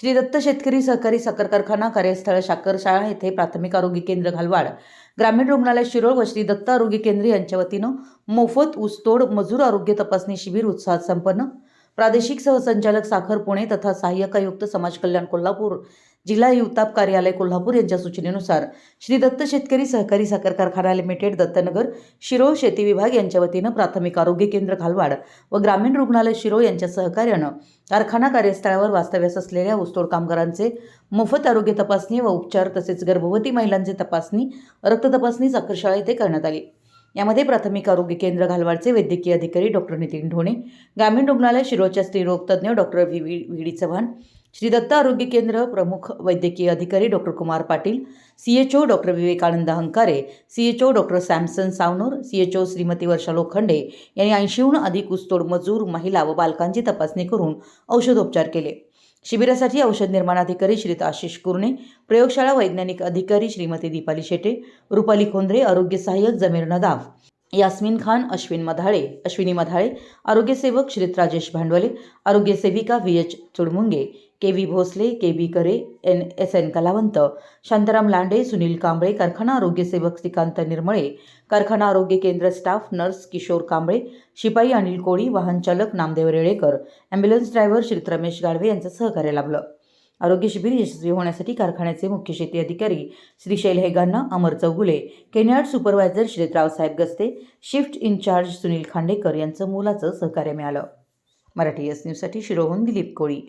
श्री दत्त शेतकरी सहकारी साखर कारखाना कार्यस्थळ साखरशाळा येथे प्राथमिक आरोग्य केंद्र घालवाड, ग्रामीण रुग्णालय शिरोळ व श्री दत्त आरोग्य केंद्र यांच्या वतीनं मोफत ऊसतोड मजूर आरोग्य तपासणी शिबिर उत्साहात संपन्न। प्रादेशिक सहसंचालक साखर पुणे तथा सहाय्यक आयुक्त समाज कल्याण कोल्हापूर, जिल्हा युताप कार्यालय कोल्हापूर यांच्या सूचनेनुसार श्री दत्त शेतकरी सहकारी साखर कारखाना लिमिटेड दत्तनगर शिरोळ शेती विभाग यांच्या वतीनं प्राथमिक आरोग्य केंद्र घालवाड व ग्रामीण रुग्णालय शिरोळ यांच्या सहकार्यानं कारखाना कार्यस्थळावर वास्तव्यास असलेल्या ऊसतोड कामगारांचे मोफत आरोग्य तपासणी व उपचार तसेच गर्भवती महिलांचे तपासणी, रक्त तपासणी साखरशाळा येथे करण्यात आली। यामध्ये प्राथमिक आरोग्य केंद्र घालवाडचे वैद्यकीय अधिकारी डॉक्टर नितीन ढोणे, ग्रामीण रुग्णालय शिरोळच्या स्त्रीरोग तज्ञ डॉक्टर व्ही चव्हाण, श्री दत्त आरोग्य केंद्र प्रमुख वैद्यकीय अधिकारी doctor Kumar Patil, CHO doctor Vivekanand Hankare, CHO doctor Samson Savanur, CHO Shrimati Varsha Lokhande यांनी 80हून अधिक ऊसतोड मजूर, महिला व बालकांची तपासणी करून औषधोपचार केले। शिबिरासाठी औषध निर्माण अधिकारी श्रीत आशिष कुरणे, प्रयोगशाळा वैज्ञानिक अधिकारी श्रीमती दीपाली शेटे, रुपाली खोंद्रे, आरोग्य सहाय्यक जमीर नदाफ, यास्मिन खान, अश्विनी मधाळे, आरोग्य सेवक श्रीत राजेश भांडवले, आरोग्य सेविका VH Chudmunge, KV Bhosale, KB करे, SN कलावंत, शांताराम लांडे, सुनील कांबळे, कारखाना आरोग्य सेवक श्रीकांत निर्मळे, कारखाना आरोग्य केंद्र स्टाफ नर्स किशोर कांबळे, शिपाई अनिल कोळी, वाहन चालक नामदेव रेळेकर, ॲम्ब्युलन्स ड्रायव्हर श्रीत रमेश गाडवे यांचं सहकार्य लाभलं। आरोग्य शिबिर यशस्वी होण्यासाठी कारखान्याचे मुख्य शेती अधिकारी श्री शैल हेगांना, अमर चौगुले, केनियार्ड सुपरवायझर श्रीत रावसाहेब गस्ते, शिफ्ट इन्चार्ज सुनील खांडेकर यांचं मोलाचं सहकार्य मिळालं। मराठी न्यूजसाठी शिरोळहून दिलीप कोळी।